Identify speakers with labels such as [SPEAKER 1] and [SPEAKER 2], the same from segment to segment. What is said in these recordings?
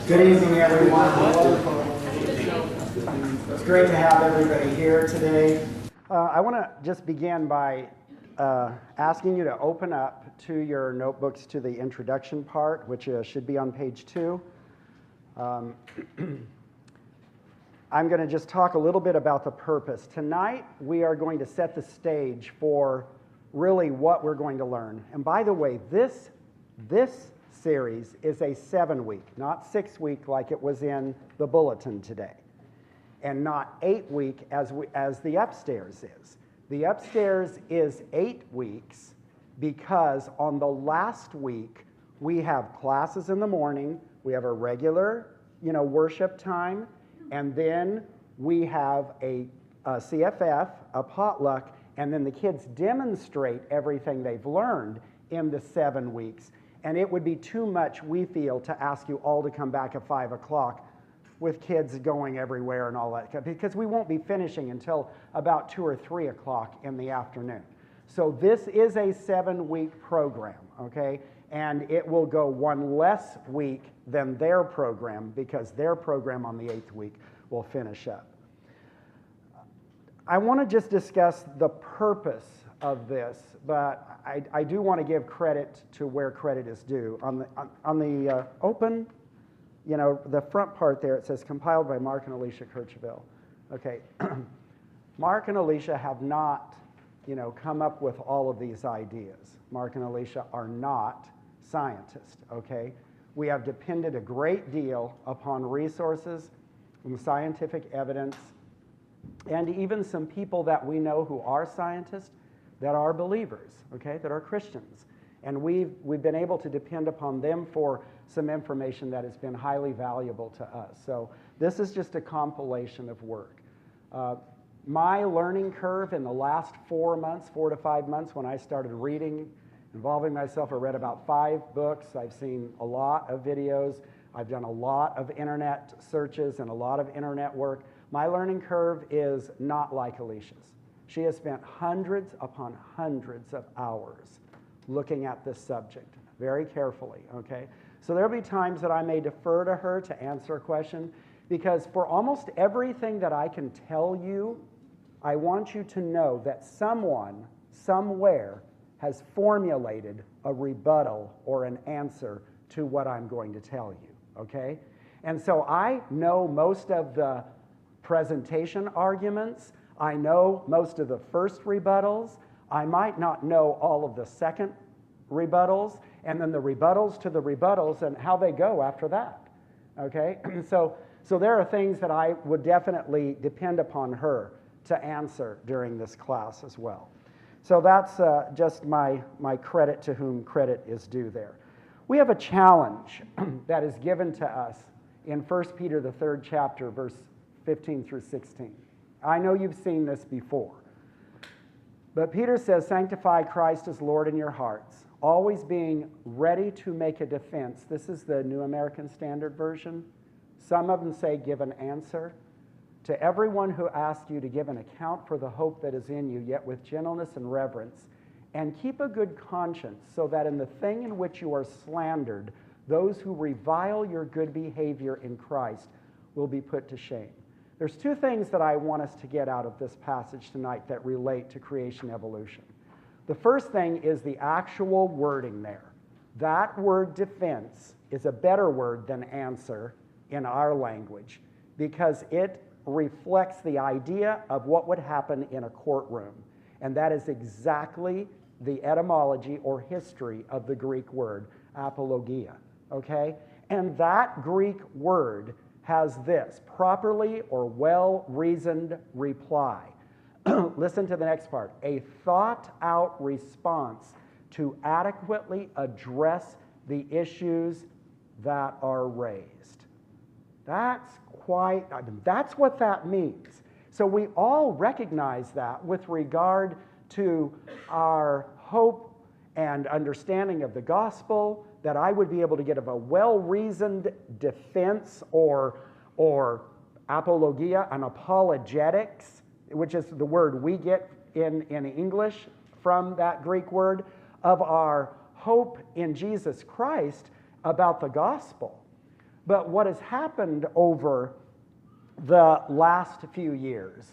[SPEAKER 1] Good evening, everyone. It's great to have everybody here today. I want to just begin by asking you to open up to your notebooks to the introduction part, which should be on page 2. I'm going to just talk a little bit about the purpose. Tonight, we are going to set the stage for really what we're going to learn. And by the way, this series is a 7-week, not 6-week like it was in the bulletin today, and not 8-week as the upstairs is. The upstairs is 8 weeks because on the last week we have classes in the morning, we have a regular, worship time, and then we have a CFF, a potluck, and then the kids demonstrate everything they've learned in the 7 weeks. And it would be too much, we feel, to ask you all to come back at 5 o'clock with kids going everywhere and all that, because we won't be finishing until about 2 or 3 o'clock in the afternoon. So this is a 7-week program, okay? And it will go one less week than their program, because their program on the 8th week will finish up. I want to just discuss the purpose of this, but I do want to give credit to where credit is due. On the open, the front part there, it says compiled by Mark and Alicia Kirchville. Okay, Mark and Alicia have not, come up with all of these ideas. Mark and Alicia are not scientists, okay? We have depended a great deal upon resources and scientific evidence, and even some people that we know who are scientists that are believers, okay, that are Christians. And we've been able to depend upon them for some information that has been highly valuable to us. So this is just a compilation of work. My learning curve in the last 4 to 5 months when I started reading, involving myself, I read about 5 books. I've seen a lot of videos. I've done a lot of internet searches and a lot of internet work. My learning curve is not like Alicia's. She has spent hundreds upon hundreds of hours looking at this subject very carefully, okay? So there'll be times that I may defer to her to answer a question, because for almost everything that I can tell you, I want you to know that someone, somewhere, has formulated a rebuttal or an answer to what I'm going to tell you, okay? And so I know most of the presentation arguments. I know most of the first rebuttals. I might not know all of the second rebuttals, and then the rebuttals to the rebuttals and how they go after that, okay? So there are things that I would definitely depend upon her to answer during this class as well. So that's just my credit to whom credit is due there. We have a challenge that is given to us in 1 Peter, the 3rd chapter, verse 15 through 16. I know you've seen this before. But Peter says, sanctify Christ as Lord in your hearts, always being ready to make a defense. This is the New American Standard Version. Some of them say, give an answer. To everyone who asks you to give an account for the hope that is in you, yet with gentleness and reverence, and keep a good conscience, so that in the thing in which you are slandered, those who revile your good behavior in Christ will be put to shame. There's 2 things that I want us to get out of this passage tonight that relate to creation evolution. The first thing is the actual wording there. That word defense is a better word than answer in our language, because it reflects the idea of what would happen in a courtroom. And that is exactly the etymology or history of the Greek word, apologia, okay? And that Greek word has this, properly or well-reasoned reply. Listen to the next part. A thought-out response to adequately address the issues that are raised. That's what that means. So we all recognize that with regard to our hope and understanding of the gospel, that I would be able to give a well-reasoned defense or apologia, an apologetics, which is the word we get in English from that Greek word, of our hope in Jesus Christ about the gospel. But what has happened over the last few years,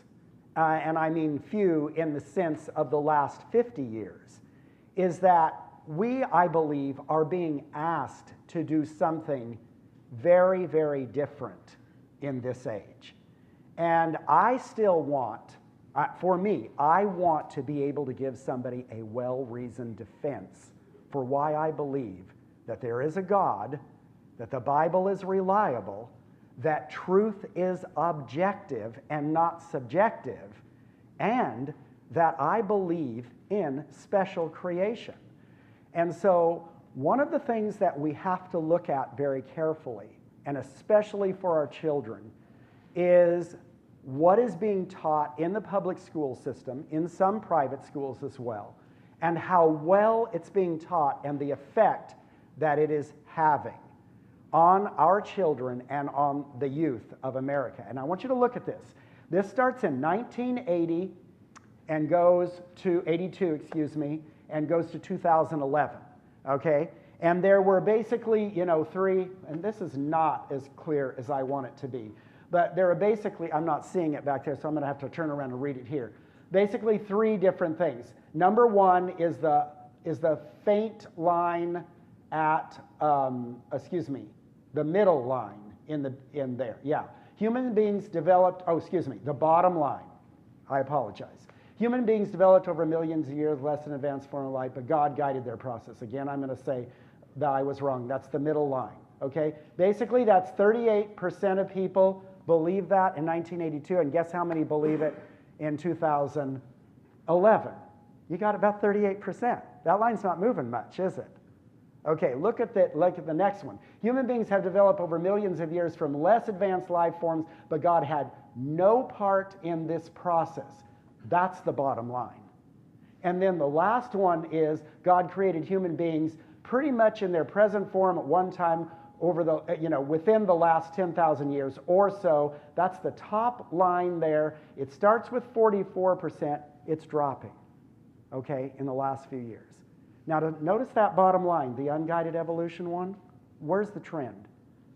[SPEAKER 1] and I mean few in the sense of the last 50 years, is that we, I believe, are being asked to do something very, very different in this age. And I still want, for me, I want to be able to give somebody a well-reasoned defense for why I believe that there is a God, that the Bible is reliable, that truth is objective and not subjective, and that I believe in special creation. And so one of the things that we have to look at very carefully, and especially for our children, is what is being taught in the public school system, in some private schools as well, and how well it's being taught and the effect that it is having on our children and on the youth of America. And I want you to look at this. This starts in 1980 and goes to 82, excuse me, and goes to 2011, okay? And there were basically, three, and this is not as clear as I want it to be, but there are basically, I'm not seeing it back there, so I'm going to have to turn around and read it here. Basically three different things. Number one is the faint line at, the middle line in there. Yeah. Human beings developed, the bottom line. I apologize. Human beings developed over millions of years, less than advanced form of life, but God guided their process. Again, I'm going to say that I was wrong. That's the middle line. Okay? Basically, that's 38% of people believe that in 1982, and guess how many believe it in 2011? You got about 38%. That line's not moving much, is it? Okay, look at the next one. Human beings have developed over millions of years from less advanced life forms, but God had no part in this process. That's the bottom line. And then the last one is God created human beings pretty much in their present form at one time over within the last 10,000 years or so. That's the top line there. It starts with 44%. It's dropping, okay, in the last few years. Now, notice that bottom line, the unguided evolution one. Where's the trend?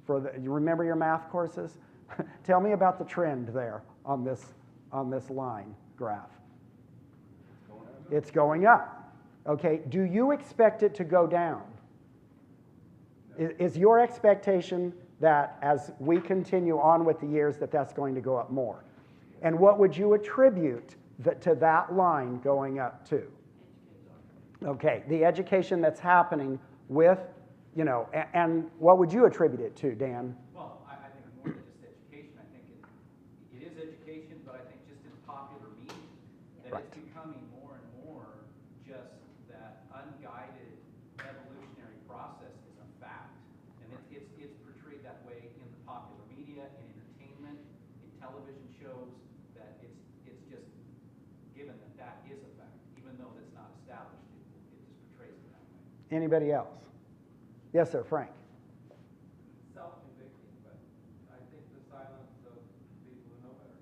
[SPEAKER 1] You remember your math courses? Tell me about the trend there on this line graph. It's going up. Okay, do you expect it to go down? Is your expectation that as we continue on with the years that that's going to go up more? And what would you attribute to that line going up to? Okay, the education that's happening with, and what would you attribute it to, Dan?
[SPEAKER 2] Well, I think more than just education. I think it is education, but I think just in popular media, that
[SPEAKER 1] Right.
[SPEAKER 2] It's becoming more and more just that unguided evolutionary process is a fact. And it's portrayed that way in the popular media, in entertainment, in television shows, that it's just given that is a fact, even though that's not established. It just portrays it that way.
[SPEAKER 1] Anybody else? Yes, sir, Frank.
[SPEAKER 3] Self-convicting, but I think the silence of people who know better.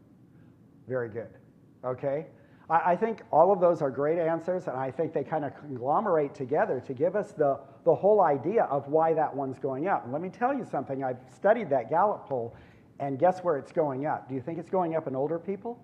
[SPEAKER 1] Very good. Okay. I think all of those are great answers, and I think they kind of conglomerate together to give us the whole idea of why that one's going up. And let me tell you something. I've studied that Gallup poll, and guess where it's going up? Do you think it's going up in older people?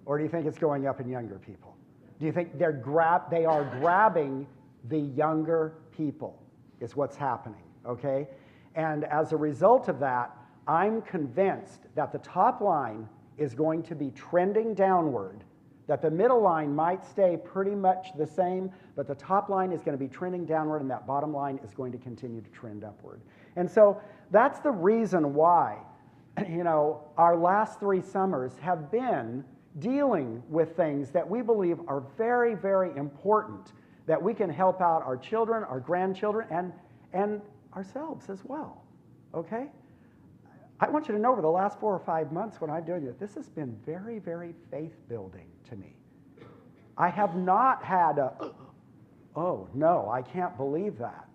[SPEAKER 1] Or do you think it's going up in younger people? Do you think they are grabbing the younger people is what's happening, okay? And as a result of that, I'm convinced that the top line is going to be trending downward, that the middle line might stay pretty much the same, but the top line is going to be trending downward, and that bottom line is going to continue to trend upward. And so that's the reason why, our last 3 summers have been dealing with things that we believe are very, very important, that we can help out our children, our grandchildren, and ourselves as well, okay? I want you to know over the last 4 or 5 months when I'm doing this has been very, very faith-building to me. I have not had oh, no, I can't believe that,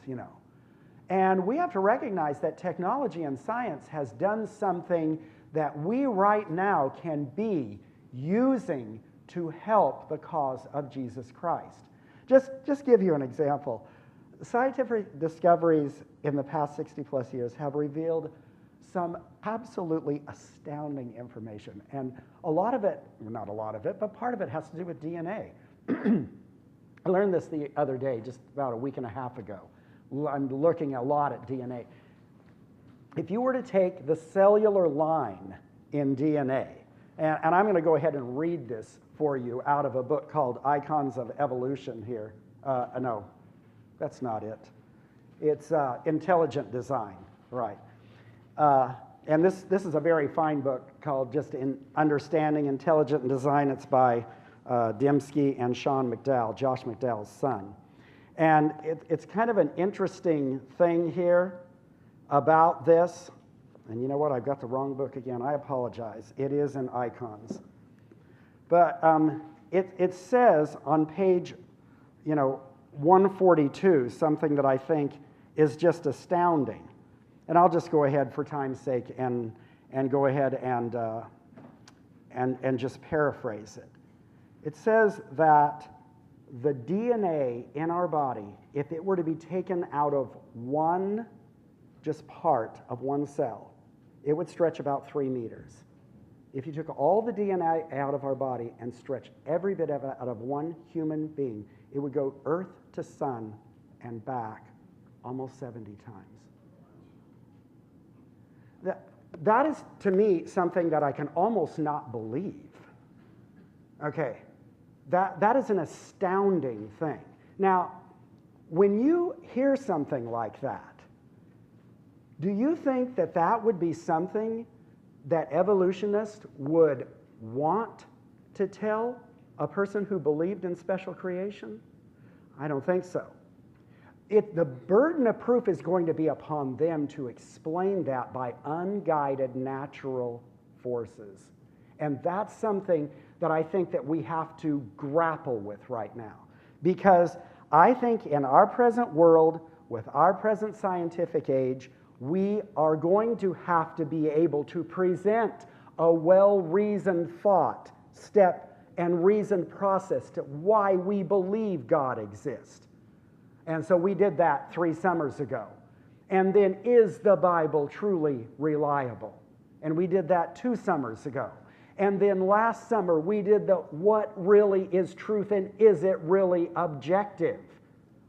[SPEAKER 1] And we have to recognize that technology and science has done something that we right now can be using to help the cause of Jesus Christ. Just give you an example. Scientific discoveries in the past 60 plus years have revealed some absolutely astounding information. And a lot of it, well, not a lot of it, but part of it has to do with DNA. I learned this the other day, just about a week and a half ago. I'm looking a lot at DNA. If you were to take the cellular line in DNA, and I'm going to go ahead and read this for you out of a book called Icons of Evolution here. No, that's not it. It's Intelligent Design, right. And this is a very fine book called just Understanding Intelligent Design. It's by Dembski and Sean McDowell, Josh McDowell's son. And it's kind of an interesting thing here about this. And you know what? I've got the wrong book again. I apologize. It is in Icons. But it says on page, 142, something that I think is just astounding. And I'll just go ahead for time's sake and go ahead and just paraphrase it. It says that the DNA in our body, if it were to be taken out of one just part of one cell, it would stretch about 3 meters. If you took all the DNA out of our body and stretched every bit of it out of one human being, it would go Earth to sun and back almost 70 times. That is, to me, something that I can almost not believe. Okay, that is an astounding thing. Now, when you hear something like that, do you think that that would be something that evolutionists would want to tell a person who believed in special creation? I don't think so. The burden of proof is going to be upon them to explain that by unguided natural forces. And that's something that I think that we have to grapple with right now. Because I think in our present world, with our present scientific age, we are going to have to be able to present a well-reasoned thought, step, and reasoned process to why we believe God exists. And so we did that 3 summers ago. And then, is the Bible truly reliable? And we did that 2 summers ago. And then last summer, we did the what really is truth and is it really objective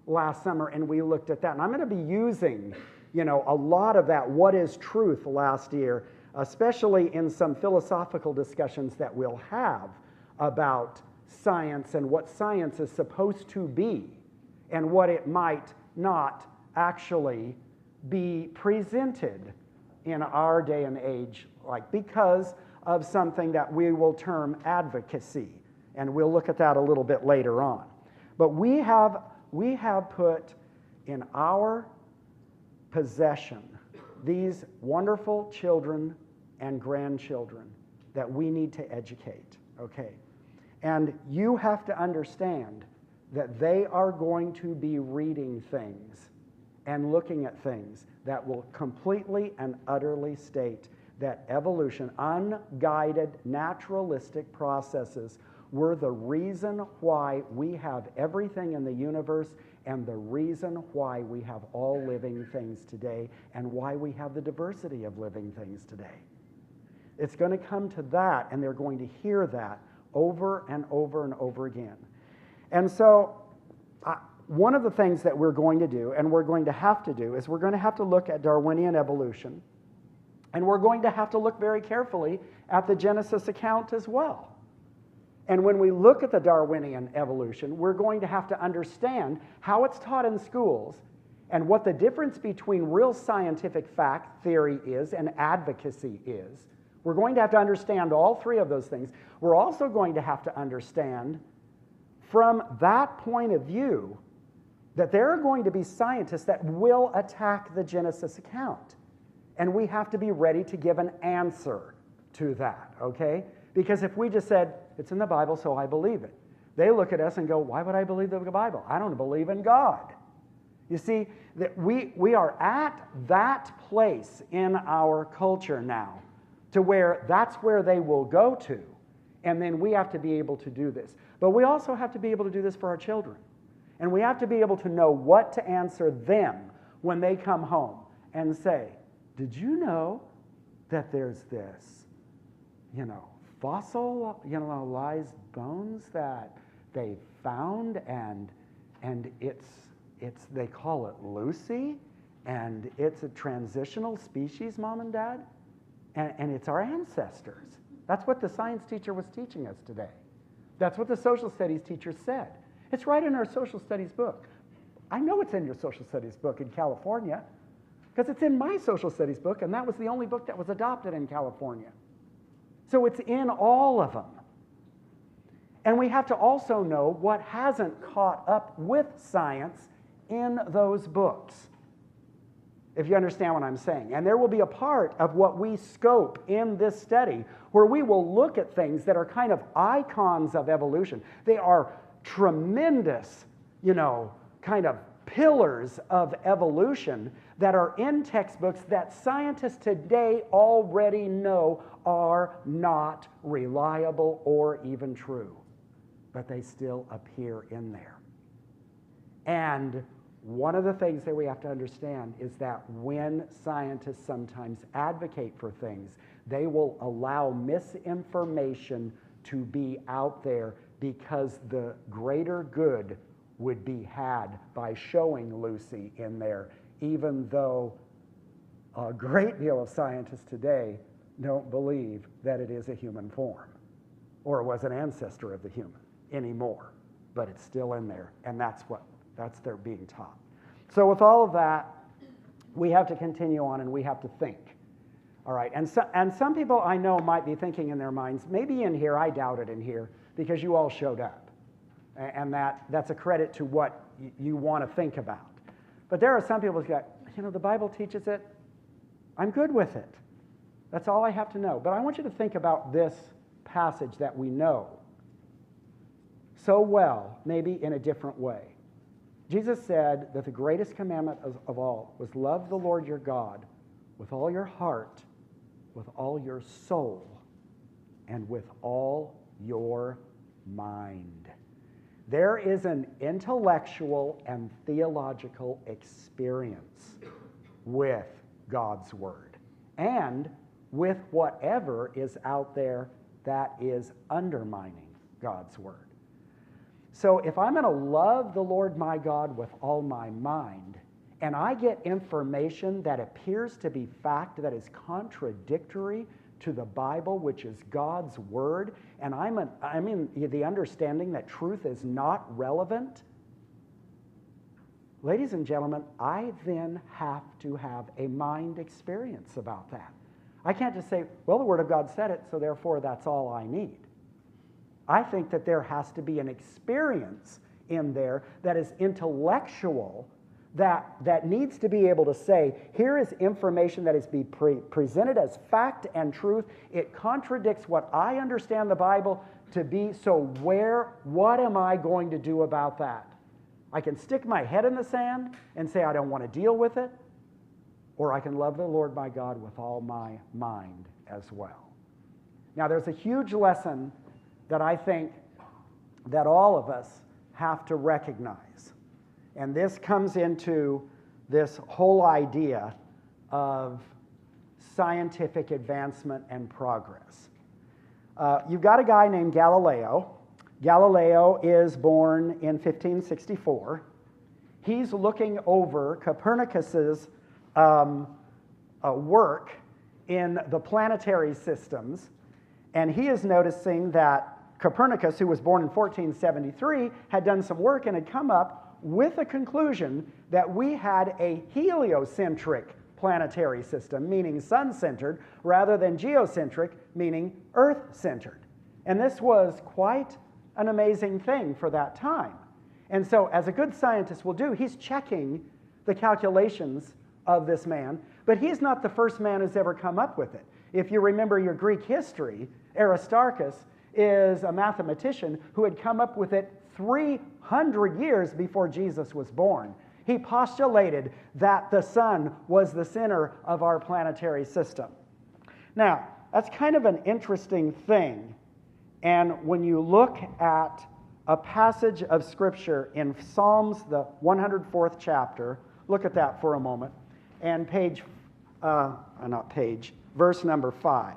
[SPEAKER 1] last summer, and we looked at that. And I'm going to be using, a lot of that what is truth last year, especially in some philosophical discussions that we'll have about science and what science is supposed to be and what it might not actually be presented in our day and age, because of something that we will term advocacy. And we'll look at that a little bit later on. But we have put in our possession these wonderful children and grandchildren that we need to educate, okay? And you have to understand that they are going to be reading things and looking at things that will completely and utterly state that evolution, unguided, naturalistic processes were the reason why we have everything in the universe and the reason why we have all living things today and why we have the diversity of living things today. It's going to come to that, and they're going to hear that over and over and over again. And so one of the things that we're going to do, and we're going to have to do, is we're going to have to look at Darwinian evolution, and we're going to have to look very carefully at the Genesis account as well. And when we look at the Darwinian evolution, we're going to have to understand how it's taught in schools and what the difference between real scientific fact theory is and advocacy is. We're going to have to understand all 3 of those things. We're also going to have to understand from that point of view that there are going to be scientists that will attack the Genesis account. And we have to be ready to give an answer to that, okay? Because if we just said, it's in the Bible, so I believe it, they look at us and go, why would I believe the Bible? I don't believe in God. You see, that we are at that place in our culture now to where that's where they will go to. And then we have to be able to do this. But we also have to be able to do this for our children. And we have to be able to know what to answer them when they come home and say, did you know that there's this, fossilized bones that they found, and it's they call it Lucy, and it's a transitional species, Mom and Dad, and it's our ancestors. That's what the science teacher was teaching us today. That's what the social studies teacher said. It's right in our social studies book. I know it's in your social studies book in California because it's in my social studies book, and that was the only book that was adopted in California. So it's in all of them. And we have to also know what hasn't caught up with science in those books, if you understand what I'm saying. And there will be a part of what we scope in this study where we will look at things that are kind of icons of evolution. They are tremendous, kind of pillars of evolution that are in textbooks that scientists today already know are not reliable or even true, but they still appear in there. And one of the things that we have to understand is that when scientists sometimes advocate for things, they will allow misinformation to be out there because the greater good would be had by showing Lucy in there, even though a great deal of scientists today don't believe that it is a human form or was an ancestor of the human anymore, but it's still in there, and that's they're being taught. So with all of that, we have to continue on and we have to think. All right, and some people I know might be thinking in their minds, maybe in here, I doubt it in here, because you all showed up. And that's a credit to what you want to think about. But there are some people who go, the Bible teaches it. I'm good with it. That's all I have to know. But I want you to think about this passage that we know so well, maybe in a different way. Jesus said that the greatest commandment of all was love the Lord your God with all your heart, with all your soul, and with all your mind. There is an intellectual and theological experience with God's Word and with whatever is out there that is undermining God's Word. So if I'm going to love the Lord my God with all my mind, and I get information that appears to be fact that is contradictory to the Bible, which is God's Word, and I'm in the understanding that truth is not relevant, ladies and gentlemen, I then have to have a mind experience about that. I can't just say, well, the Word of God said it, so therefore that's all I need. I think that there has to be an experience in there that is intellectual, that needs to be able to say, here is information that is being presented as fact and truth. It contradicts what I understand the Bible to be, so what am I going to do about that? I can stick my head in the sand and say I don't want to deal with it, or I can love the Lord my God with all my mind as well. Now there's a huge lesson that I think that all of us have to recognize. And this comes into this whole idea of scientific advancement and progress. You've got a guy named Galileo. Galileo is born in 1564. He's looking over Copernicus's work in the planetary systems, and he is noticing that Copernicus, who was born in 1473, had done some work and had come up with a conclusion that we had a heliocentric planetary system, meaning sun-centered, rather than geocentric, meaning earth-centered. And this was quite an amazing thing for that time. And so, as a good scientist will do, he's checking the calculations of this man, but he's not the first man who's ever come up with it. If you remember your Greek history, Aristarchus is a mathematician who had come up with it 300 years before Jesus was born. He postulated that the sun was the center of our planetary system. Now, that's kind of an interesting thing. And when you look at a passage of Scripture in Psalms, the 104th chapter. Look at that for a moment. And verse number 5.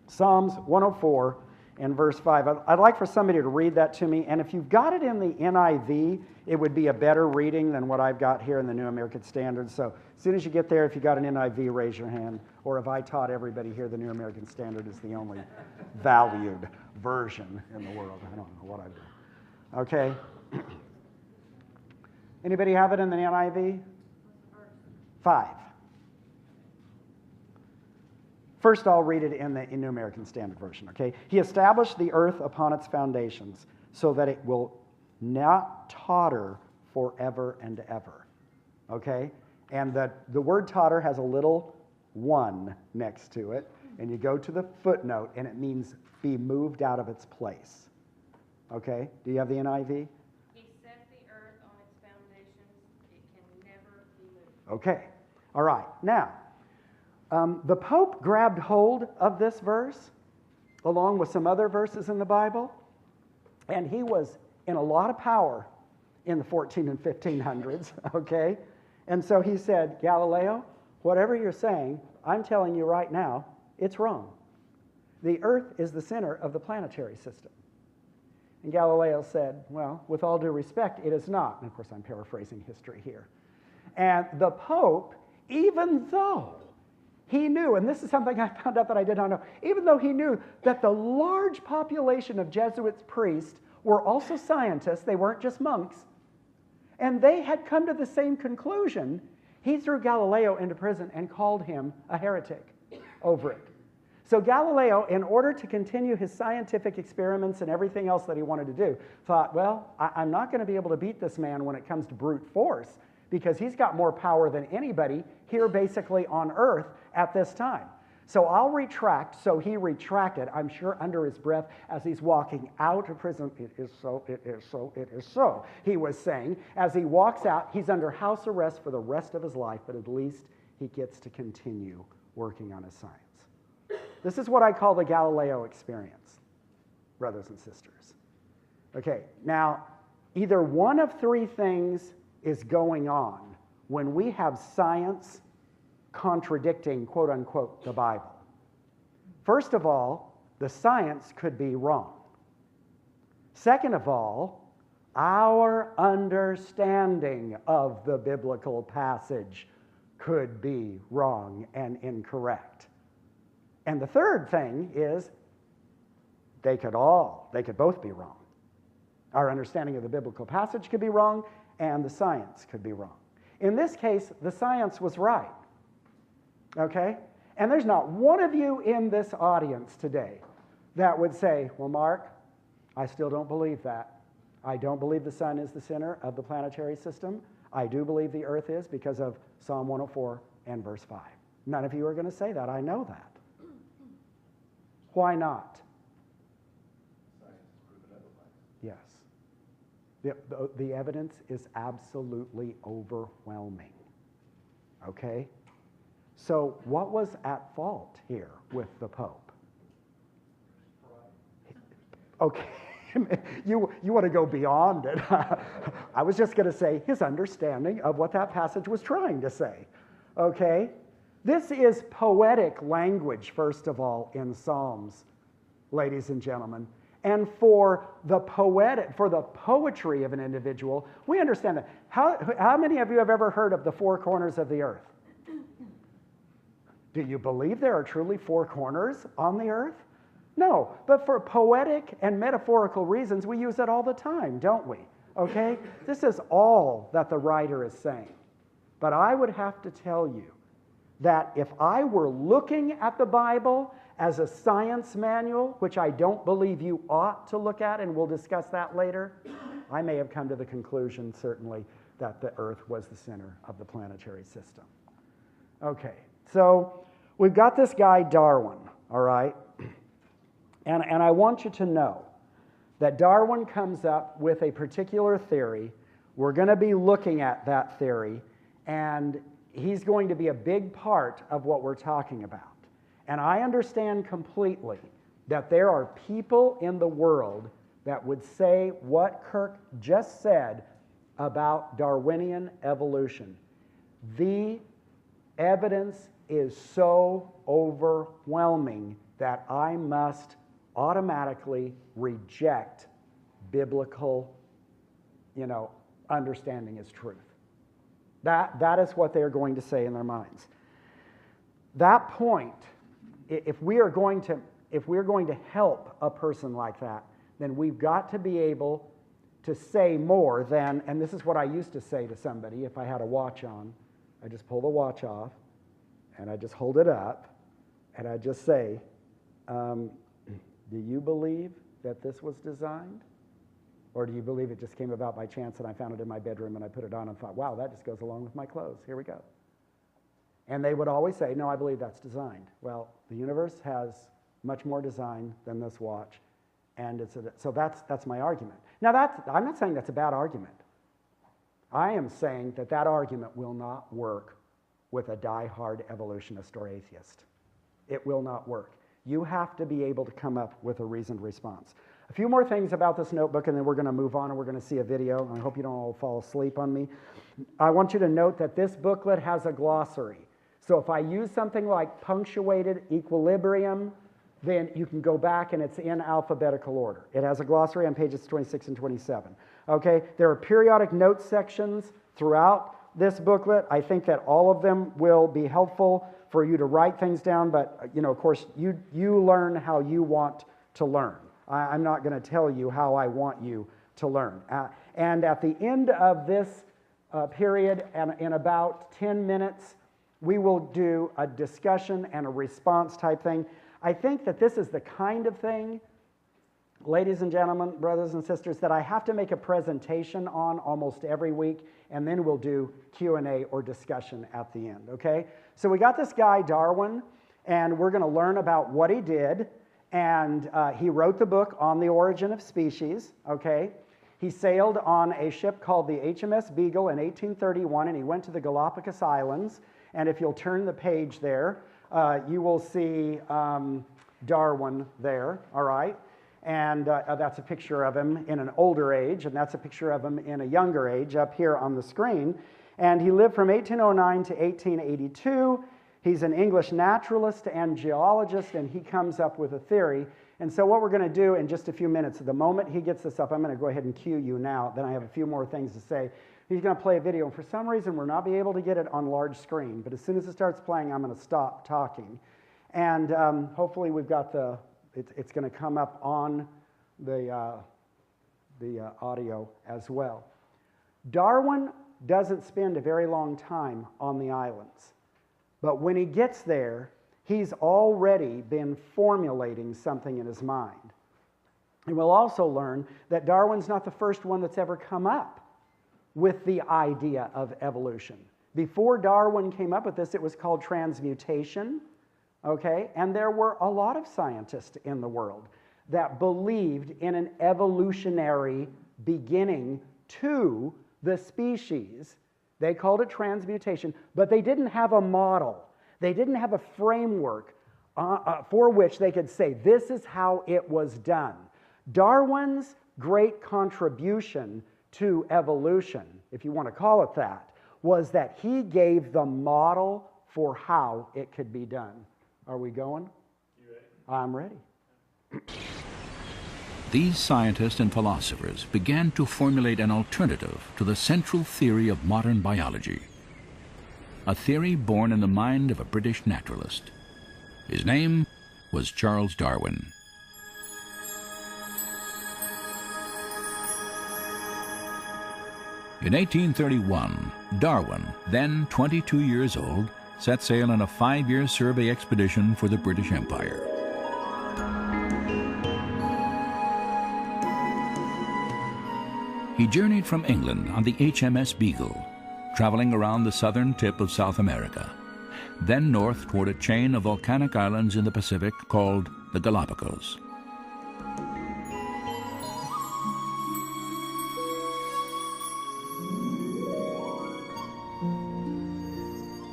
[SPEAKER 1] Psalms 104 and verse 5. I'd like for somebody to read that to me. And if you've got it in the NIV, it would be a better reading than what I've got here in the New American Standard. So as soon as you get there, if you got an NIV, raise your hand. Or if I taught everybody here the New American Standard is the only valued version in the world. I don't know what I do. Okay. Anybody have it in the NIV? 5. First, I'll read it in the New American Standard Version, okay? He established the earth upon its foundations so that it will not totter forever and ever, okay? And the word totter has a little 1 next to it, and you go to the footnote, and it means be moved out of its place, okay? Do you have the NIV?
[SPEAKER 4] He set the earth on its foundations. It can never be moved.
[SPEAKER 1] Okay, all right. Now, the Pope grabbed hold of this verse along with some other verses in the Bible, and he was in a lot of power in the 14 and 1500s, okay? And so he said, Galileo, whatever you're saying, I'm telling you right now, it's wrong. The earth is the center of the planetary system. And Galileo said, well, with all due respect, it is not. And of course, I'm paraphrasing history here. And the Pope, even though he knew, and this is something I found out that I did not know, even though he knew that the large population of Jesuit priests were also scientists, they weren't just monks, and they had come to the same conclusion, he threw Galileo into prison and called him a heretic over it. So Galileo, in order to continue his scientific experiments and everything else that he wanted to do, thought, well, I'm not going to be able to beat this man when it comes to brute force, because he's got more power than anybody here basically on earth at this time. So I'll retract. So he retracted, I'm sure under his breath, as he's walking out of prison. It is so, it is so, it is so, he was saying. As he walks out, he's under house arrest for the rest of his life, but at least he gets to continue working on his science. This is what I call the Galileo experience, brothers and sisters. Okay, now, either one of 3 things is going on when we have science contradicting, quote unquote, the Bible. First of all, the science could be wrong. Second of all, our understanding of the biblical passage could be wrong and incorrect. And the third thing is they could both be wrong. Our understanding of the biblical passage could be wrong, and the science could be wrong. In this case, the science was right, okay? And there's not one of you in this audience today that would say, well, Mark, I still don't believe that. I don't believe the sun is the center of the planetary system. I do believe the earth is because of Psalm 104 and verse 5. None of you are going to say that. I know that. Why not?
[SPEAKER 3] Science has proven otherwise.
[SPEAKER 1] Yes. The evidence is absolutely overwhelming. Okay? So what was at fault here with the Pope? Okay. You want to go beyond it. I was just going to say his understanding of what that passage was trying to say. Okay? This is poetic language, first of all, in Psalms, ladies and gentlemen. And for the poetry of an individual, we understand that. How many of you have ever heard of the 4 corners of the earth? Do you believe there are truly 4 corners on the earth? No, but for poetic and metaphorical reasons, we use it all the time, don't we? Okay? This is all that the writer is saying. But I would have to tell you that if I were looking at the Bible as a science manual, which I don't believe you ought to look at, and we'll discuss that later, I may have come to the conclusion, certainly, that the earth was the center of the planetary system. Okay, so we've got this guy Darwin, all right? And I want you to know that Darwin comes up with a particular theory. We're going to be looking at that theory, and he's going to be a big part of what we're talking about. And I understand completely that there are people in the world that would say what Kirk just said about Darwinian evolution. The evidence is so overwhelming that I must automatically reject biblical, understanding as truth. That is what they're going to say in their minds. That point, if we are going to help a person like that, then we've got to be able to say more than, and this is what I used to say to somebody if I had a watch on. I just pull the watch off, and I just hold it up, and I just say, do you believe that this was designed? Or do you believe it just came about by chance and I found it in my bedroom and I put it on and thought, wow, that just goes along with my clothes. Here we go. And they would always say, no, I believe that's designed. Well, the universe has much more design than this watch. And so that's my argument. Now, I'm not saying that's a bad argument. I am saying that argument will not work with a die-hard evolutionist or atheist. It will not work. You have to be able to come up with a reasoned response. A few more things about this notebook, and then we're going to move on and we're going to see a video. I hope you don't all fall asleep on me. I want you to note that this booklet has a glossary. So if I use something like punctuated equilibrium, then you can go back and it's in alphabetical order. It has a glossary on pages 26 and 27. Okay, there are periodic note sections throughout this booklet. I think that all of them will be helpful for you to write things down, but of course, you learn how you want to learn. I'm not going to tell you how I want you to learn. And at the end of this period, and in about 10 minutes, we will do a discussion and a response type thing. I think that this is the kind of thing, ladies and gentlemen, brothers and sisters, that I have to make a presentation on almost every week, and then we'll do Q&A or discussion at the end, okay? So we got this guy, Darwin, and we're going to learn about what he did, and he wrote the book On the Origin of Species, okay? He sailed on a ship called the HMS Beagle in 1831, and he went to the Galapagos Islands, and if you'll turn the page there, you will see Darwin there, all right? And that's a picture of him in an older age, and that's a picture of him in a younger age up here on the screen. And he lived from 1809 to 1882. He's an English naturalist and geologist, and he comes up with a theory. And so what we're going to do in just a few minutes, the moment he gets this up, I'm going to go ahead and cue you now. Then I have a few more things to say. He's going to play a video, and for some reason, we're not be able to get it on large screen. But as soon as it starts playing, I'm going to stop talking. And hopefully we've got it's going to come up on the audio as well. Darwin doesn't spend a very long time on the islands. But when he gets there, he's already been formulating something in his mind. And we'll also learn that Darwin's not the first one that's ever come up with the idea of evolution. Before Darwin came up with this, it was called transmutation, okay? And there were a lot of scientists in the world that believed in an evolutionary beginning to the species. They called it transmutation, but they didn't have a model. They didn't have a framework for which they could say, this is how it was done. Darwin's great contribution to evolution, if you want to call it that, was that he gave the model for how it could be done. Are we going?
[SPEAKER 3] You ready?
[SPEAKER 1] I'm ready.
[SPEAKER 5] These scientists and philosophers began to formulate an alternative to the central theory of modern biology, a theory born in the mind of a British naturalist. His name was Charles Darwin. In 1831, Darwin, then 22 years old, set sail on a 5-year survey expedition for the British Empire. He journeyed from England on the HMS Beagle, traveling around the southern tip of South America, then north toward a chain of volcanic islands in the Pacific called the Galapagos.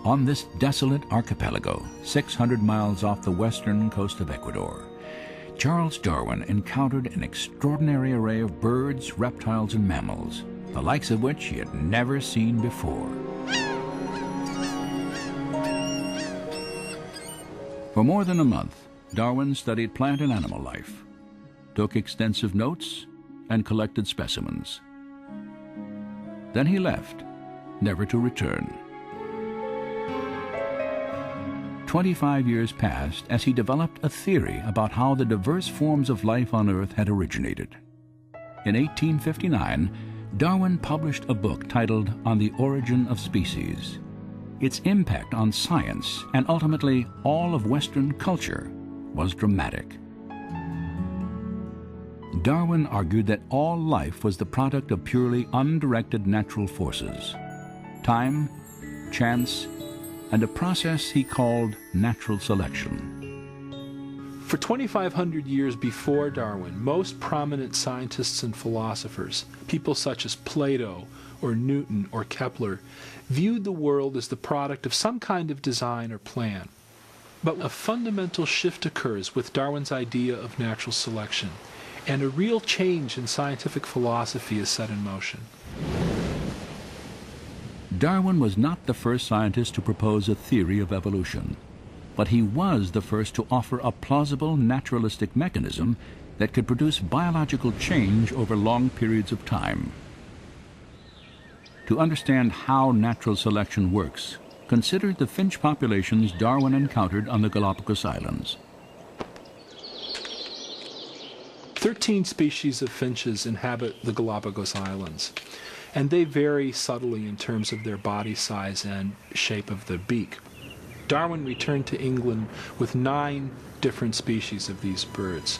[SPEAKER 5] On this desolate archipelago, 600 miles off the western coast of Ecuador, Charles Darwin encountered an extraordinary array of birds, reptiles, and mammals, the likes of which he had never seen before. For more than a month, Darwin studied plant and animal life, took extensive notes, and collected specimens. Then he left, never to return. 25 years passed as he developed a theory about how the diverse forms of life on Earth had originated. In 1859, Darwin published a book titled On the Origin of Species. Its impact on science and ultimately all of Western culture was dramatic. Darwin argued that all life was the product of purely undirected natural forces, time, chance, and a process he called natural selection.
[SPEAKER 6] For 2,500 years before Darwin, most prominent scientists and philosophers, people such as Plato or Newton or Kepler, viewed the world as the product of some kind of design or plan. But a fundamental shift occurs with Darwin's idea of natural selection, and a real change in scientific philosophy is set in motion.
[SPEAKER 5] Darwin was not the first scientist to propose a theory of evolution, but he was the first to offer a plausible naturalistic mechanism that could produce biological change over long periods of time. To understand how natural selection works, consider the finch populations Darwin encountered on the Galapagos Islands.
[SPEAKER 6] 13 species of finches inhabit the Galapagos Islands, and they vary subtly in terms of their body size and shape of the beak. Darwin returned to England with 9 different species of these birds.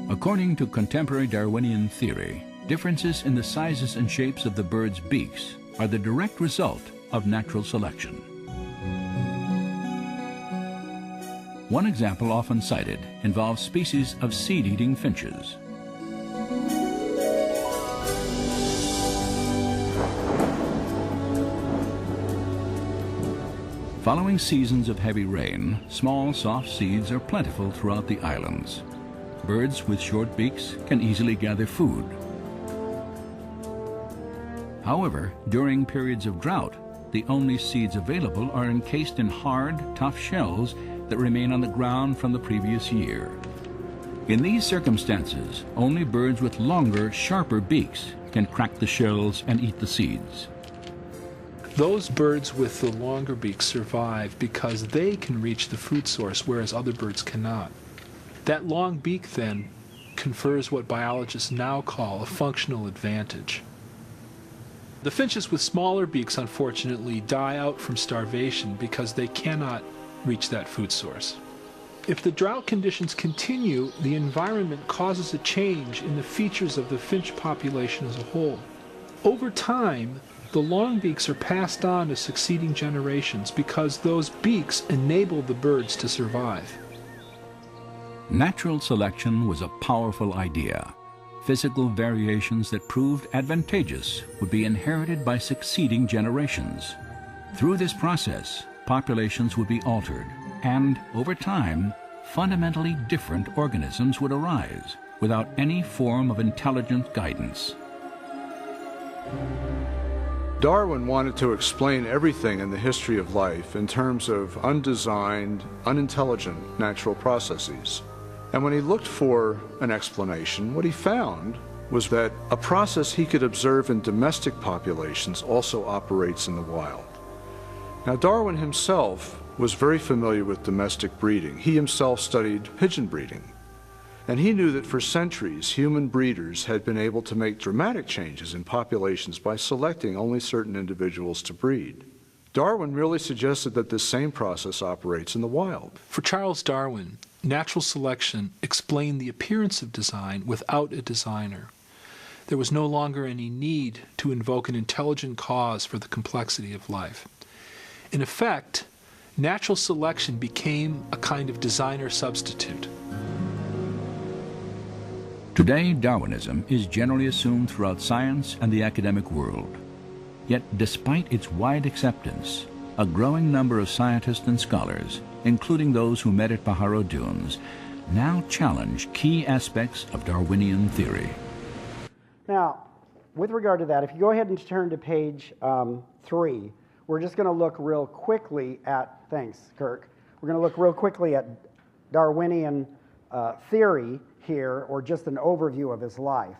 [SPEAKER 5] According to contemporary Darwinian theory, differences in the sizes and shapes of the birds' beaks are the direct result of natural selection. One example often cited involves species of seed-eating finches. Following seasons of heavy rain, small, soft seeds are plentiful throughout the islands. Birds with short beaks can easily gather food. However, during periods of drought, the only seeds available are encased in hard, tough shells that remain on the ground from the previous year. In these circumstances, only birds with longer, sharper beaks can crack the shells and eat the seeds.
[SPEAKER 6] Those birds with the longer beaks survive because they can reach the food source, whereas other birds cannot. That long beak, then, confers what biologists now call a functional advantage. The finches with smaller beaks, unfortunately, die out from starvation because they cannot reach that food source. If the drought conditions continue, the environment causes a change in the features of the finch population as a whole. Over time, the long beaks are passed on to succeeding generations because those beaks enable the birds to survive.
[SPEAKER 5] Natural selection was a powerful idea. Physical variations that proved advantageous would be inherited by succeeding generations. Through this process, populations would be altered, and over time, fundamentally different organisms would arise without any form of intelligent guidance.
[SPEAKER 7] Darwin wanted to explain everything in the history of life in terms of undesigned, unintelligent natural processes. And when he looked for an explanation, what he found was that a process he could observe in domestic populations also operates in the wild. Now, Darwin himself was very familiar with domestic breeding. He himself studied pigeon breeding. And he knew that for centuries, human breeders had been able to make dramatic changes in populations by selecting only certain individuals to breed. Darwin merely suggested that this same process operates in the wild.
[SPEAKER 6] For Charles Darwin, natural selection explained the appearance of design without a designer. There was no longer any need to invoke an intelligent cause for the complexity of life. In effect, natural selection became a kind of designer substitute.
[SPEAKER 5] Today, Darwinism is generally assumed throughout science and the academic world. Yet, despite its wide acceptance, a growing number of scientists and scholars, including those who met at Pajaro Dunes, now challenge key aspects of Darwinian theory.
[SPEAKER 1] Now, with regard to that, if you go ahead and turn to page 3, we're just going to look real quickly at, thanks, Kirk, we're going to look real quickly at Darwinian theory here, or just an overview of his life.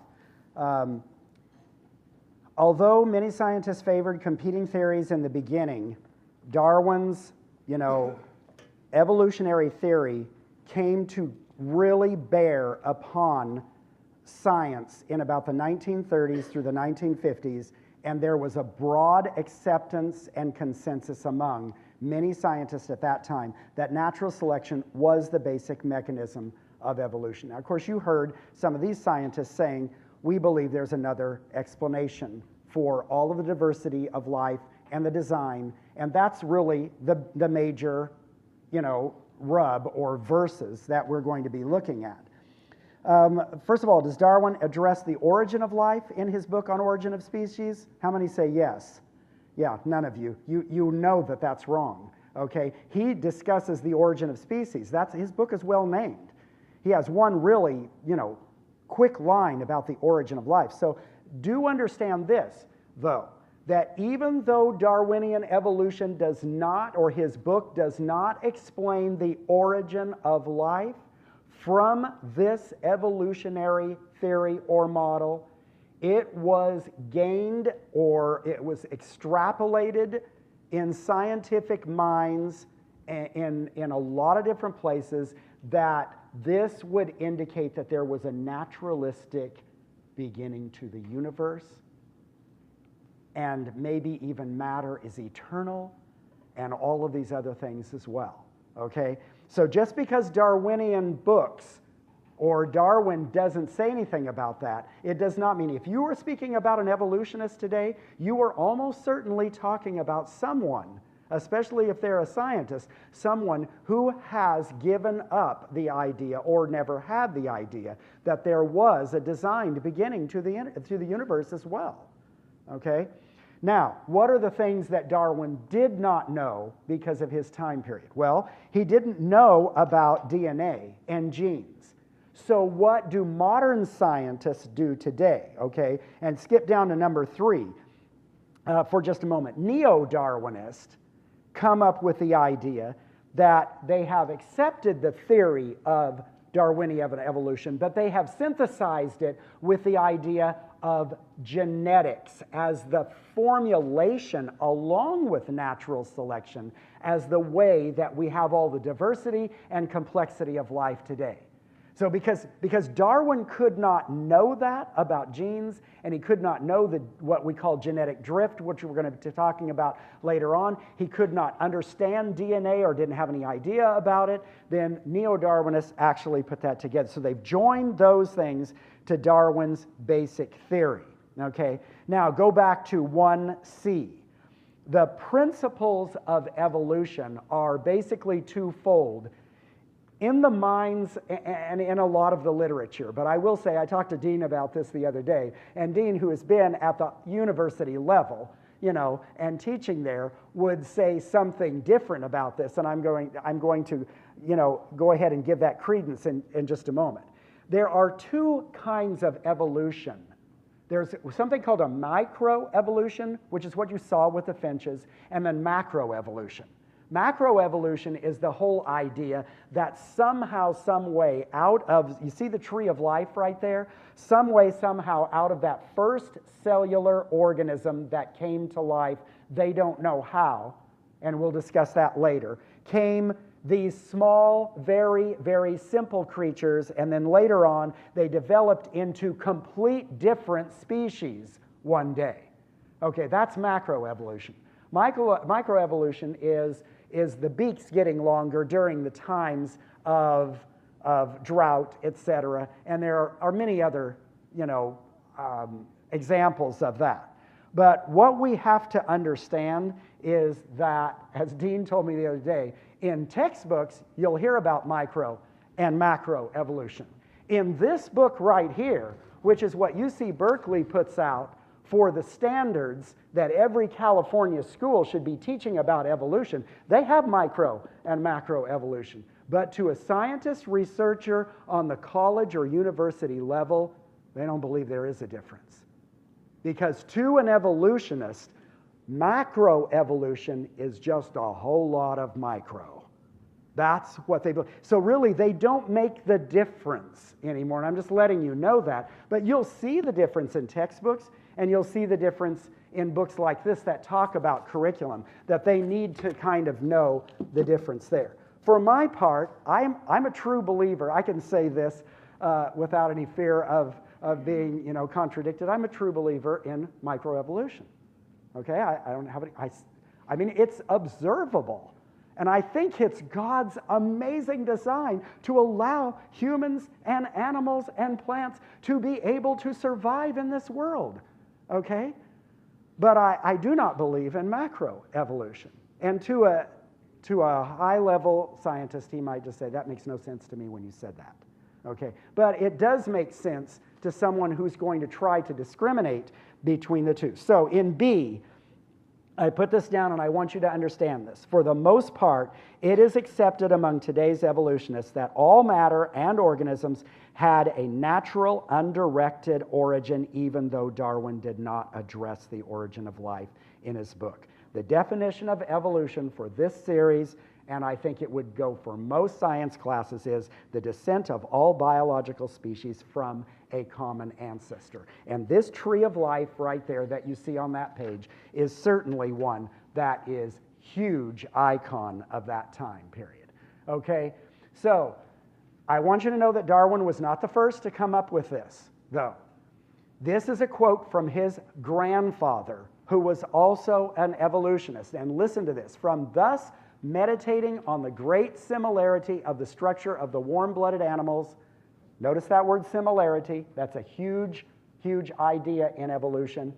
[SPEAKER 1] Although many scientists favored competing theories in the beginning, Darwin's, evolutionary theory came to really bear upon science in about the 1930s through the 1950s, and there was a broad acceptance and consensus among many scientists at that time that natural selection was the basic mechanism of evolution. Now, of course, you heard some of these scientists saying, we believe there's another explanation for all of the diversity of life and the design, and that's really the major, rub or verses that we're going to be looking at. First of all, does Darwin address the origin of life in his book on Origin of Species? How many say yes? Yeah, none of you. You know that that's wrong, okay? He discusses the origin of species. His book is well named. He has one really, quick line about the origin of life. So do understand this, though, that even though Darwinian evolution does not, or his book does not explain the origin of life, from this evolutionary theory or model, it was gained or it was extrapolated in scientific minds in a lot of different places that this would indicate that there was a naturalistic beginning to the universe, and maybe even matter is eternal, and all of these other things as well, okay? So just because Darwinian books or Darwin doesn't say anything about that, it does not mean if you were speaking about an evolutionist today, you are almost certainly talking about someone, especially if they're a scientist, someone who has given up the idea or never had the idea that there was a designed beginning to the universe as well, okay? Now, what are the things that Darwin did not know because of his time period? Well, he didn't know about DNA and genes. So what do modern scientists do today, okay? And skip down to number 3 for just a moment. Neo-Darwinists come up with the idea that they have accepted the theory of Darwinian evolution, but they have synthesized it with the idea of genetics as the formulation along with natural selection as the way that we have all the diversity and complexity of life today. So because Darwin could not know that about genes, and he could not know what we call genetic drift, which we're going to be talking about later on, he could not understand DNA or didn't have any idea about it, then Neo-Darwinists actually put that together. So they've joined those things to Darwin's basic theory, okay? Now go back to 1C. The principles of evolution are basically twofold in the minds and in a lot of the literature. But I will say, I talked to Dean about this the other day, and Dean, who has been at the university level, and teaching there, would say something different about this, and I'm going to, go ahead and give that credence in just a moment. There are two kinds of evolution. There's something called a microevolution, which is what you saw with the finches, and then macroevolution. Macroevolution is the whole idea that somehow, some way out of, you see the tree of life right there? Some way, somehow out of that first cellular organism that came to life, they don't know how, and we'll discuss that later, came these small, very, very simple creatures, and then later on, they developed into complete different species one day. Okay, that's macroevolution. Microevolution is the beaks getting longer during the times of drought, etc. And there are many other, examples of that. But what we have to understand is that, as Dean told me the other day, in textbooks, you'll hear about micro and macroevolution. In this book right here, which is what UC Berkeley puts out for the standards that every California school should be teaching about evolution. They have micro and macro evolution. But to a scientist, researcher on the college or university level, they don't believe there is a difference. Because to an evolutionist, macroevolution is just a whole lot of micro. That's what they believe. So really, they don't make the difference anymore. And I'm just letting you know that. But you'll see the difference in textbooks, and you'll see the difference in books like this that talk about curriculum, that they need to kind of know the difference there. For my part, I'm a true believer. I can say this without any fear of being, contradicted. I'm a true believer in microevolution. Okay, I don't have any. I mean, it's observable. And I think it's God's amazing design to allow humans and animals and plants to be able to survive in this world, okay? But I do not believe in macroevolution. And to a high-level scientist, he might just say, that makes no sense to me when you said that, okay? But it does make sense to someone who's going to try to discriminate between the two. So in B, I put this down and I want you to understand this. For the most part, it is accepted among today's evolutionists that all matter and organisms had a natural, undirected origin, even though Darwin did not address the origin of life in his book. The definition of evolution for this series, and I think it would go for most science classes, is the descent of all biological species from a common ancestor. And this tree of life right there that you see on that page is certainly one that is huge icon of that time period. Okay? So, I want you to know that Darwin was not the first to come up with this, though. This is a quote from his grandfather, who was also an evolutionist. And listen to this. From thus meditating on the great similarity of the structure of the warm-blooded animals. Notice that word similarity. That's a huge, huge idea in evolution.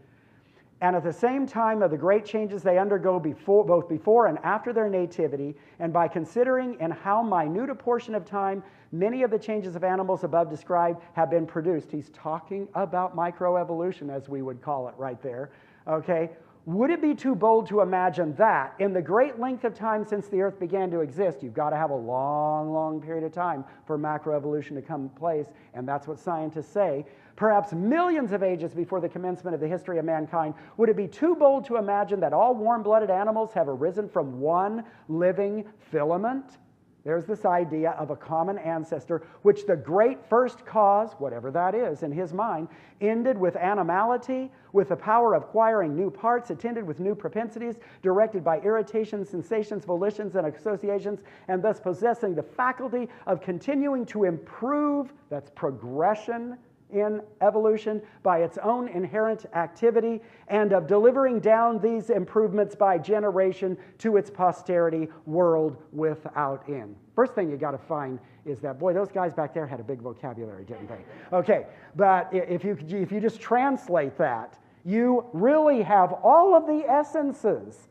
[SPEAKER 1] And at the same time of the great changes they undergo both before and after their nativity, and by considering in how minute a portion of time many of the changes of animals above described have been produced. He's talking about microevolution, as we would call it right there. Okay? Would it be too bold to imagine that in the great length of time since the earth began to exist, you've got to have a long, long period of time for macroevolution to come place, and that's what scientists say, perhaps millions of ages before the commencement of the history of mankind, would it be too bold to imagine that all warm-blooded animals have arisen from one living filament? There's this idea of a common ancestor, which the great first cause, whatever that is in his mind, ended with animality, with the power of acquiring new parts, attended with new propensities, directed by irritations, sensations, volitions, and associations, and thus possessing the faculty of continuing to improve, that's progression in evolution, by its own inherent activity, and of delivering down these improvements by generation to its posterity, world without end. First thing you got to find is that, boy, those guys back there had a big vocabulary, didn't they? Okay, but if you just translate that, you really have all of the essences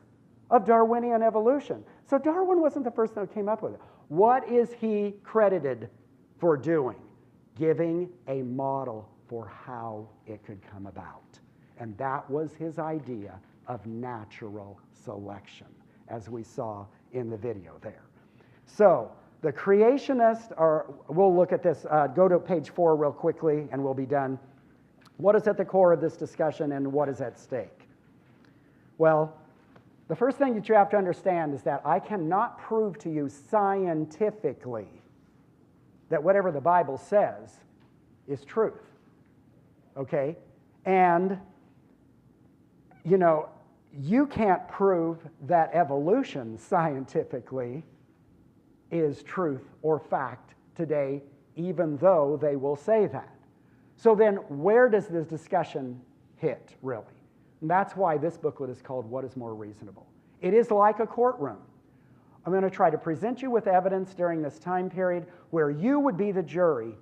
[SPEAKER 1] of Darwinian evolution. So Darwin wasn't the first one who came up with it. What is he credited for doing? Giving a model for how it could come about. And that was his idea of natural selection, as we saw in the video there. So the creationists we'll look at this, go to page 4 real quickly and we'll be done. What is at the core of this discussion and what is at stake? Well, the first thing that you have to understand is that I cannot prove to you scientifically that whatever the Bible says is truth, okay? And, you can't prove that evolution scientifically is truth or fact today, even though they will say that. So then where does this discussion hit, really? And that's why this booklet is called What is More Reasonable? It is like a courtroom. I'm going to try to present you with evidence during this time period where you would be the jury,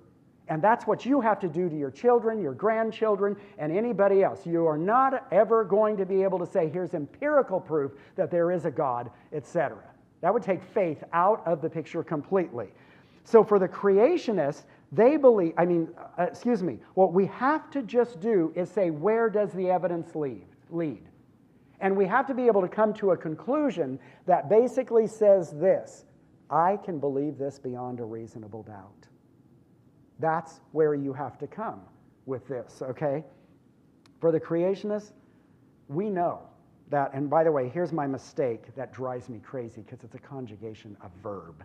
[SPEAKER 1] and that's what you have to do to your children, your grandchildren, and anybody else. You are not ever going to be able to say, here's empirical proof that there is a God, etc. That would take faith out of the picture completely. So for the creationists, They believe, what we have to just do is say, where does the evidence lead? And we have to be able to come to a conclusion that basically says this: I can believe this beyond a reasonable doubt. That's where you have to come with this, okay? For the creationists, we know that, and by the way, here's my mistake that drives me crazy because it's a conjugation of verb.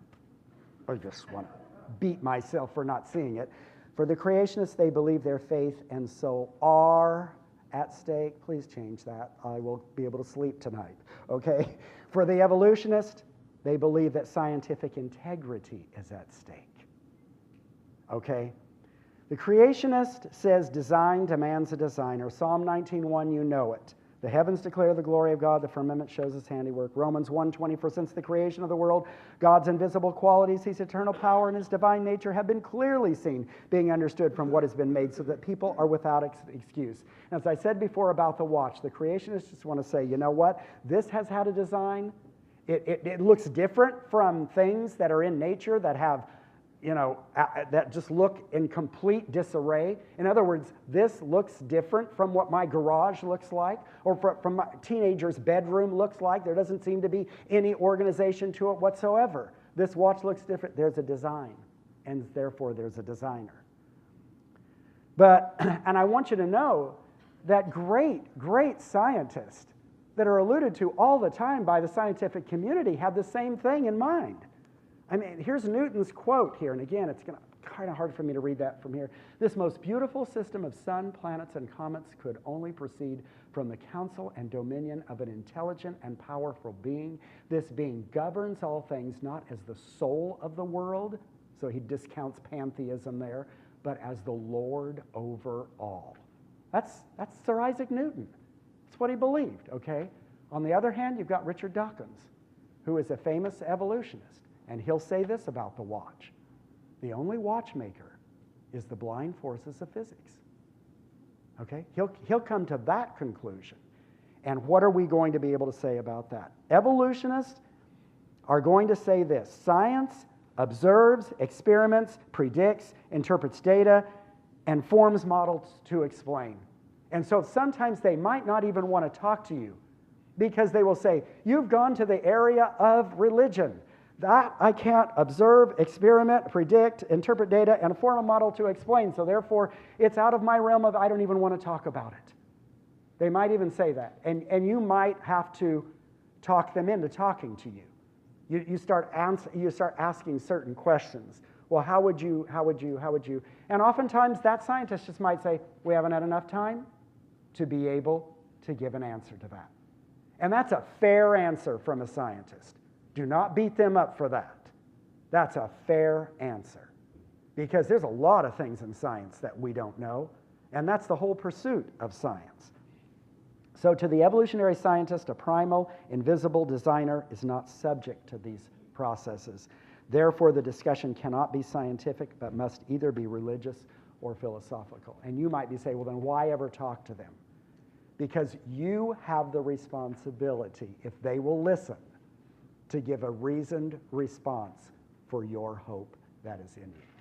[SPEAKER 1] I just want to beat myself for not seeing it. For the creationists, they believe their faith and soul are at stake. Please change that. I will be able to sleep tonight, okay? For the evolutionist, they believe that scientific integrity is at stake, okay? The creationist says design demands a designer. Psalm 19:1, you know it. The heavens declare the glory of God, the firmament shows his handiwork. Romans 1:20, for since the creation of the world, God's invisible qualities, his eternal power and his divine nature have been clearly seen, being understood from what has been made, so that people are without excuse. As I said before about the watch, the creationists just want to say, you know what? This has had a design. It looks different from things that are in nature that have, that just look in complete disarray. In other words, this looks different from what my garage looks like, or from my teenager's bedroom looks like. There doesn't seem to be any organization to it whatsoever. This watch looks different. There's a design, and therefore there's a designer. But, and I want you to know that great scientists that are alluded to all the time by the scientific community have the same thing in mind. I mean, here's Newton's quote here, and again, it's kind of hard for me to read that from here. This most beautiful system of sun, planets, and comets could only proceed from the counsel and dominion of an intelligent and powerful being. This being governs all things not as the soul of the world, so he discounts pantheism there, but as the Lord over all. That's Sir Isaac Newton. That's what he believed, okay? On the other hand, you've got Richard Dawkins, who is a famous evolutionist. And he'll say this about the watch: the only watchmaker is the blind forces of physics. Okay? He'll come to that conclusion. And what are we going to be able to say about that? Evolutionists are going to say this: science observes, experiments, predicts, interprets data, and forms models to explain. And so sometimes they might not even want to talk to you, because they will say, you've gone to the area of religion. That I can't observe, experiment, predict, interpret data, and form a model to explain. So therefore, it's out of my realm of, I don't even want to talk about it. They might even say that. And you might have to talk them into talking to you. You start asking certain questions. Well, how would you? And oftentimes that scientist just might say, we haven't had enough time to be able to give an answer to that. And that's a fair answer from a scientist. Do not beat them up for that. That's a fair answer. Because there's a lot of things in science that we don't know, and that's the whole pursuit of science. So to the evolutionary scientist, a primal, invisible designer is not subject to these processes. Therefore, the discussion cannot be scientific, but must either be religious or philosophical. And you might be saying, well, then why ever talk to them? Because you have the responsibility, if they will listen, to give a reasoned response for your hope that is in you.